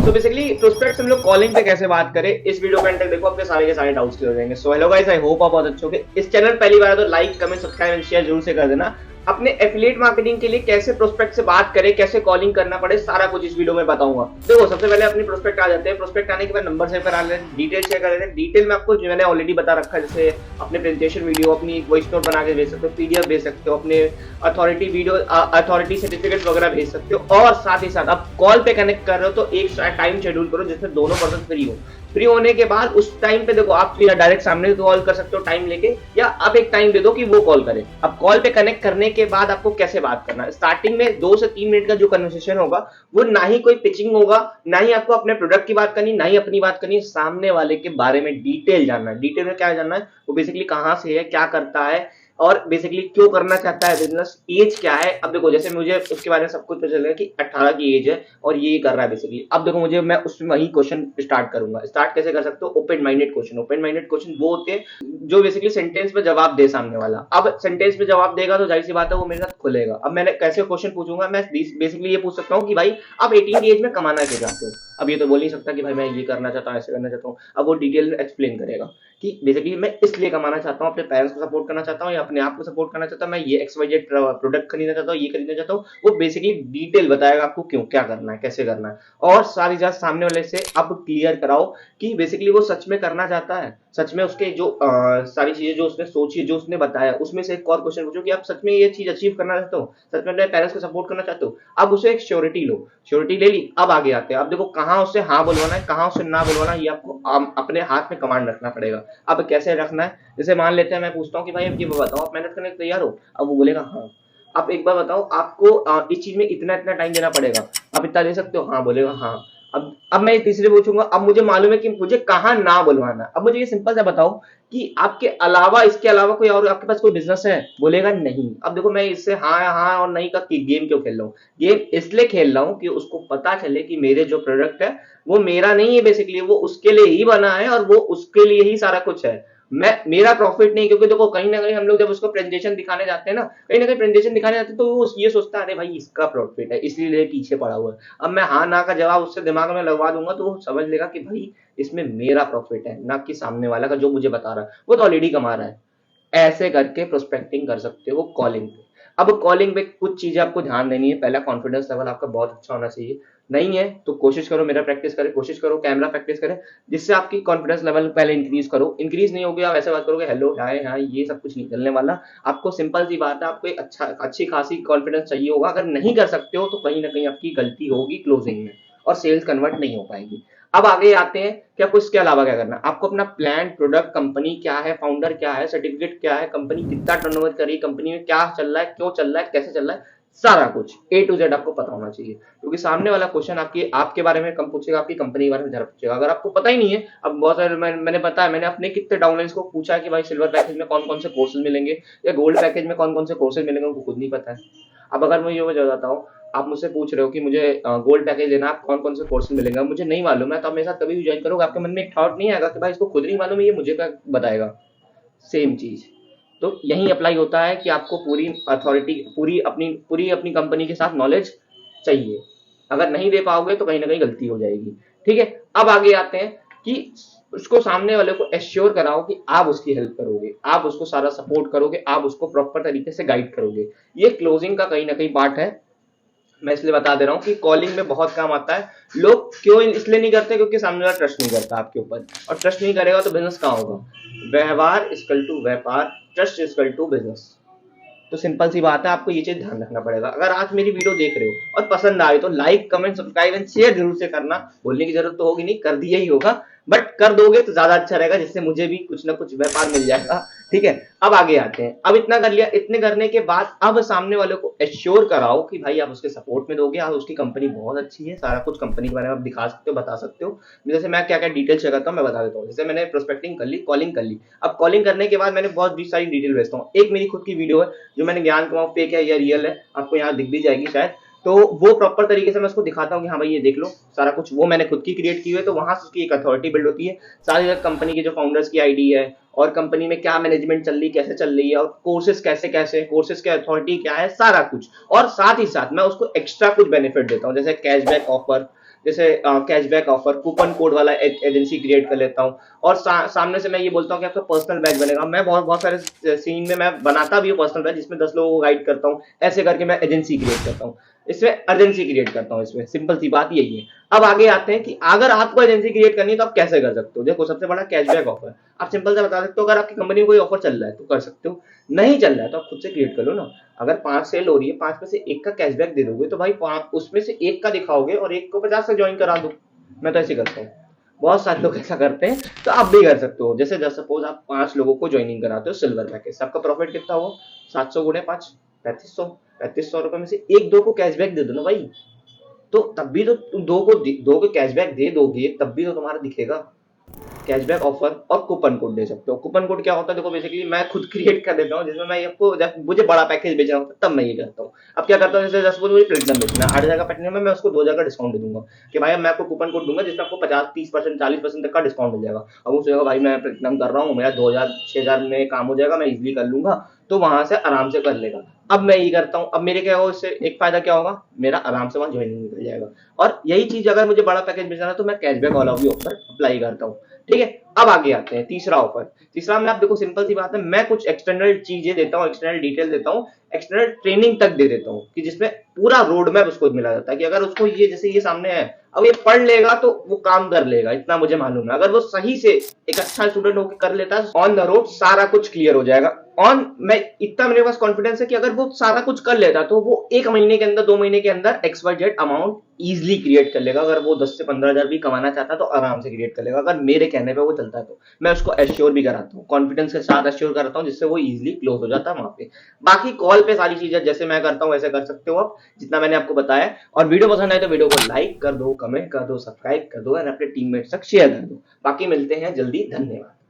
तो basically prospect हम लोग कॉलिंग पे कैसे बात करें, इस वीडियो के अंदर देखो आपके सारे के सारे डाउट्स क्लियर हो जाएंगे। So hello guys, I hope आप बहुत अच्छे होंगे। इस चैनल पहली बार है तो like comment subscribe and share जरूर से कर देना। अपने एफिलिएट मार्केटिंग के लिए कैसे प्रोस्पेक्ट से बात करें, कैसे कॉलिंग करना पड़े, सारा कुछ इस वीडियो में बताऊंगा। देखो सबसे पहले अपनी प्रोस्पेक्ट आ जाते हैं। प्रोस्पेक्ट आने के बाद नंबर सेव करा लेते हैं, डिटेल शेयर कर लेते हैं। डिटेल में आपको जो मैंने ऑलरेडी बता रखा है, जैसे अपने प्रेजेंटेशन वीडियो, अपनी वॉइस नोट बना के भेज सकते हो, पीडीएफ भेज सकते हो, अपने अथॉरिटी वीडियो अथॉरिटी सर्टिफिकेट वगैरह भेज सकते हो। और साथ ही साथ आप कॉल पे कनेक्ट कर रहे हो तो एक टाइम शेड्यूल करो जिसमें दोनों पर्सन फ्री हो। फ्री होने के बाद उस टाइम पे देखो आप डायरेक्ट सामने कॉल कर सकते हो टाइम लेके, या आप एक टाइम दे दो कि वो कॉल करे। अब कॉल पे कनेक्ट करने के बाद आपको कैसे बात करना है, स्टार्टिंग में 2 से 3 मिनट का जो कन्वर्सेशन होगा वो ना ही कोई पिचिंग होगा, ना ही आपको अपने प्रोडक्ट की बात करनी, ना ही अपनी बात करनी, सामने वाले के बारे में डिटेल जानना है। डिटेल में क्या जानना है, वो बेसिकली कहाँ से है, क्या करता है और बेसिकली क्यों करना चाहता है बिजनेस, एज क्या है। अब देखो जैसे मुझे उसके बारे में सब कुछ पता चलेगा कि 18 की एज है और ये कर रहा है बेसिकली। अब देखो मुझे, मैं उसमें वही क्वेश्चन स्टार्ट करूंगा। स्टार्ट कैसे कर सकते हो, open minded question. Open minded question वो होते हैं जो बेसिकली सेंटेंस में जवाब दे सामने वाला। अब सेंटेंस में जवाब देगा तो जाहिर सी बात है वो मेरे साथ खुलेगा। अब मैंने कैसे क्वेश्चन पूछूंगा, मैं बेसिकली ये पूछ सकता हूँ कि भाई आप 18 की एज में कमाना क्या चाहते हो। अब ये तो बोल नहीं सकता कि भाई मैं ये करना चाहता हूँ, ऐसे करना चाहता हूँ। अब वो डिटेल में एक्सप्लेन करेगा कि बेसिकली मैं इसलिए कमाना चाहता हूँ, अपने पेरेंट्स को सपोर्ट करना चाहता हूँ या अपने आप को सपोर्ट करना चाहता हूँ, मैं ये XYZ प्रोडक्ट खरीदना चाहता हूँ, ये खरीदना चाहता हूँ। वो बेसिकली डिटेल बताएगा आपको क्यों, क्या करना है, कैसे करना है। और सारी बात सामने वाले से अब क्लियर कराओ कि बेसिकली वो सच में करना चाहता है। सच में उसके जो सारी चीजें जो उसने सोची, जो उसने बताया, उसमें से एक और क्वेश्चन पूछो कि आप सच में ये चीज अचीव करना चाहते हो, सच में अपने पेरेंट्स को सपोर्ट करना चाहते हो। अब उसे एक श्योरिटी लो। श्योरिटी ले ली, अब आगे आते हैं। अब देखो कहाँ उससे हाँ बोलवाना है, कहाँ उससे ना बोलवाना है, ये आपको अपने हाथ में कमांड रखना पड़ेगा। अब कैसे रखना है, जैसे मान लेते हैं मैं पूछता हूँ कि भाई अब ये बताओ आप मेहनत करने के तैयार हो। अब वो बोलेगा हाँ। आप एक बार बताओ आपको इस चीज में इतना इतना टाइम देना पड़ेगा, आप इतना दे सकते हो, हाँ बोलेगा हाँ। अब मैं तीसरे पूछूंगा, अब मुझे मालूम है कि मुझे कहाँ ना बुलवाना है। अब मुझे ये सिंपल सा बताओ कि आपके अलावा, इसके अलावा कोई और आपके पास कोई बिजनेस है, बोलेगा नहीं। अब देखो मैं इससे हाँ हाँ और नहीं का गेम क्यों खेल रहा हूँ, गेम इसलिए खेल रहा हूँ कि उसको पता चले कि मेरे जो प्रोडक्ट है वो मेरा नहीं है, बेसिकली वो उसके लिए ही बना है और वो उसके लिए ही सारा कुछ है। मैं, मेरा प्रॉफिट नहीं। क्योंकि देखो कहीं ना कहीं हम लोग जब उसको प्रेजेंटेशन दिखाने जाते हैं ना, कहीं ना कहीं प्रेजेंटेशन दिखाने जाते हैं तो वो ये सोचता है अरे भाई इसका प्रॉफिट है इसलिए पीछे पड़ा हुआ है। अब मैं हाँ ना का जवाब उससे दिमाग में लगवा दूंगा तो वो समझ लेगा कि भाई इसमें मेरा प्रॉफिट है, ना कि सामने वाला का जो मुझे बता रहा है, वो तो ऑलरेडी कमा रहा है। ऐसे करके प्रोस्पेक्टिंग कर सकते हो कॉलिंग पे। अब कॉलिंग पे कुछ चीजें आपको ध्यान देनी है। पहला, कॉन्फिडेंस लेवल आपका बहुत अच्छा होना चाहिए। नहीं है तो कोशिश करो, मेरा प्रैक्टिस करें, कोशिश करो कैमरा प्रैक्टिस करें, जिससे आपकी कॉन्फिडेंस लेवल पहले इंक्रीज करो। इंक्रीज नहीं होगी, आप ऐसे बात करोगे हेलो हाय हाँ, ये सब कुछ नहीं चलने वाला। आपको सिंपल सी बात है, आपको एक अच्छी खासी कॉन्फिडेंस चाहिए होगा। अगर नहीं कर सकते हो तो कहीं ना कहीं आपकी गलती होगी क्लोजिंग में और सेल्स कन्वर्ट नहीं हो पाएगी। अब आगे आते हैं क्या कुछ, इसके अलावा क्या करना है आपको। अपना प्लान, प्रोडक्ट, कंपनी क्या है, फाउंडर क्या है, सर्टिफिकेट क्या है, कंपनी कितना टर्नओवर कर रही है, कंपनी में क्या चल रहा है, क्यों चल रहा है, कैसे चल रहा है, सारा कुछ A to Z आपको पता होना चाहिए। क्योंकि सामने वाला क्वेश्चन आपके बारे में कम पूछेगा, आपकी कंपनी के बारे में ज्यादा पूछेगा। अगर आपको पता ही नहीं है, अब बहुत सारे मैंने बताया, मैंने अपने कितने डाउनलाइंस को पूछा है कि भाई सिल्वर पैकेज में कौन कौन से कोर्सेज मिलेंगे या गोल्ड पैकेज में कौन कौन से कोर्सेज मिलेंगे, उनको खुद नहीं पता है। अब अगर मैं ये बताता हूँ, आप मुझसे पूछ रहे हो कि मुझे गोल्ड पैकेज लेना, आप कौन कौन से कोर्सेज मिलेंगे, मुझे नहीं मालूम है, तो आप मेरे साथ कभी भी ज्वाइन करोगे, आपके मन में एक थॉट नहीं आएगा कि भाई इसको खुद नहीं मालूम है, ये मुझे क्या बताएगा। सेम चीज तो यही अप्लाई होता है कि आपको पूरी अथॉरिटी, पूरी अपनी कंपनी के साथ नॉलेज चाहिए। अगर नहीं दे पाओगे तो कहीं ना कहीं गलती हो जाएगी। ठीक है, अब आगे आते हैं कि उसको, सामने वाले को एश्योर कराओ कि आप उसकी हेल्प करोगे, आप उसको सारा सपोर्ट करोगे, आप उसको प्रॉपर तरीके से गाइड करोगे। ये क्लोजिंग का कहीं ना कहीं पार्ट है। मैं इसलिए बता दे रहा हूँ कि कॉलिंग में बहुत काम आता है। लोग क्यों इसलिए नहीं करते, क्योंकि सामने वाला ट्रस्ट नहीं करता आपके ऊपर, और ट्रस्ट नहीं करेगा तो बिजनेस कहाँ होगा। व्यवहार इक्वल टू व्यापार, ट्रस्ट इक्वल टू बिजनेस। तो सिंपल सी बात है, आपको ये चीज ध्यान रखना पड़ेगा। अगर आज मेरी वीडियो देख रहे हो और पसंद आए तो like comment subscribe and share जरूर से करना। बोलने की जरूरत तो होगी नहीं, कर दिया ही होगा, बट कर दोगे तो ज्यादा अच्छा रहेगा, जिससे मुझे भी कुछ ना कुछ व्यापार मिल जाएगा। ठीक है, अब आगे आते हैं। अब इतना कर लिया, इतने करने के बाद अब सामने वाले को एश्योर कराओ कि भाई आप उसके सपोर्ट में दोगे, आप उसकी कंपनी बहुत अच्छी है, सारा कुछ कंपनी के बारे में आप दिखा सकते हो, बता सकते हो। जैसे मैं क्या क्या डिटेल शेयर करता हूँ मैं बता देता हूँ। जैसे मैंने प्रोस्पेक्टिंग कर ली, कॉलिंग कर ली। अब कॉलिंग करने के बाद मैंने बहुत सारी डिटेल भेजता हूँ। एक मेरी खुद की वीडियो है जो मैंने ज्ञान कमाऊं, फेक है या रियल है, आपको यहाँ दिख भी जाएगी शायद। तो वो प्रॉपर तरीके से मैं उसको दिखाता हूँ कि हाँ भाई ये देख लो, सारा कुछ वो मैंने खुद की क्रिएट की हुई है। तो वहां से उसकी एक अथॉरिटी बिल्ड होती है। सारी कंपनी की जो फाउंडर्स की आईडी है और कंपनी में क्या मैनेजमेंट चल रही, कैसे चल रही है, और कोर्सेज कैसे कैसे, कोर्सेज के अथॉरिटी क्या है, सारा कुछ। और साथ ही साथ मैं उसको एक्स्ट्रा कुछ बेनिफिट देता हूँ, जैसे कैशबैक ऑफर, जैसे कैशबैक ऑफर, कूपन कोड वाला एजेंसी क्रिएट कर लेता हूँ, और सामने से मैं ये बोलता हूँ कि आपका पर्सनल बैच बनेगा। मैं बहुत बहुत सारे सीन में मैं बनाता भी हूँ पर्सनल बैच, जिसमें 10 लोगों को गाइड करता हूँ, ऐसे करके मैं एजेंसी क्रिएट करता हूँ, इसमें अर्जेंसी क्रिएट करता हूँ। इसमें सिंपल सी बात यही है। अब आगे आते हैं कि अगर आपको एजेंसी क्रिएट करनी है तो आप कैसे कर सकते हो। देखो, सबसे बड़ा कैशबैक ऑफर आप सिंपल से बता सकते हो। अगर आपकी कंपनी में कोई ऑफर चल रहा है तो कर सकते हो, नहीं चल रहा है तो आप खुद से क्रिएट कर लो ना। अगर 5 सेल हो रही है, 5 में से एक का कैशबैक दे दोगे तो भाई उसमें से एक का दिखाओगे और एक को 50 से ज्वाइन करा दो। मैं तो ऐसे करता हूँ, बहुत सारे लोग ऐसा करते हैं, तो आप भी कर सकते हो। जैसे सपोज आप 5 लोगों को ज्वाइनिंग कराते हो सिल्वर पैकेज, आपका प्रॉफिट कितना हुआ, 700 गुणे 5, 3500। 3500 रुपए में से एक दो को कैशबैक दे दो ना भाई, तो तब भी तो तुम दो को कैशबैक दे दोगे, तब भी तो तुम्हारा दिखेगा। कैशबैक ऑफर और कूपन कोड दे सकते हो। कूपन कोड क्या होता है, देखो बेसिकली मैं खुद क्रिएट कर देता हूँ, जिसमें मैं आपको, जब मुझे बड़ा पैकेज बेचना होता है तब मैं ये करता हूँ। अब क्या करता हूँ, जैसे सपोज मुझे प्लेटिनम बेचना है 8,000 का प्लेटिनम में, मैं उसको 2,000 का डिस्काउंट दे दूंगा कि भाई मैं आपको कूपन कोड दूंगा जिसमें आपको 50, 30%, 40% तक का डिस्काउंट मिल जाएगा। अब वो सोचेगा भाई मैं प्लेटिनम कर रहा हूँ, मेरा 2,000 6,000 में काम हो जाएगा, मैं इजिली कर लूंगा, तो वहां से आराम से कर लेगा। अब मैं ये करता हूँ, अब मेरे क्या होगा, इससे एक फायदा क्या होगा, मेरा आराम से वहां ज्वाइनिंग निकल जाएगा। और यही चीज अगर मुझे बड़ा पैकेज बेचना है तो मैं कैशबैक वाला भी ऑफर अप्लाई करता हूँ। ठीक है, अब आगे आते हैं तीसरा ऑफर। तीसरा में आप देखो, सिंपल सी बात है, मैं कुछ एक्सटर्नल चीजें देता हूँ, एक्सटर्नल डिटेल देता हूँ, एक्सटर्नल ट्रेनिंग तक दे देता हूँ, कि जिसमें पूरा रोड मैप उसको मिला जाता है कि अगर उसको ये, जैसे ये सामने है, अब ये पढ़ लेगा तो वो काम कर लेगा, इतना मुझे मालूम है। अगर वो सही से एक अच्छा स्टूडेंट होकर कर लेता है, ऑन द रोड सारा कुछ क्लियर हो जाएगा। मैं इतना, मेरे पास कॉन्फिडेंस है कि अगर वो सारा कुछ कर लेता तो वो 1 महीने के अंदर, 2 महीने के अंदर XYZ अमाउंट इजिली क्रिएट कर लेगा। अगर वो 10 से 15,000 भी कमाना चाहता है तो आराम से क्रिएट कर लेगा, अगर मेरे कहने पे वो चलता है तो। मैं उसको एश्योर भी कराता हूँ, कॉन्फिडेंस के साथ एश्योर कराता हूँ, जिससे वो इजिली क्लोज हो जाता है वहां पे। बाकी कॉल पे सारी चीजें जैसे मैं करता हूँ वैसे कर सकते हो आप, जितना मैंने आपको बताया। और वीडियो पसंद आए तो वीडियो को लाइक कर दो, कमेंट कर दो, सब्सक्राइब कर दो और अपने टीममेट्स तक शेयर कर दो। बाकी मिलते हैं जल्दी, धन्यवाद।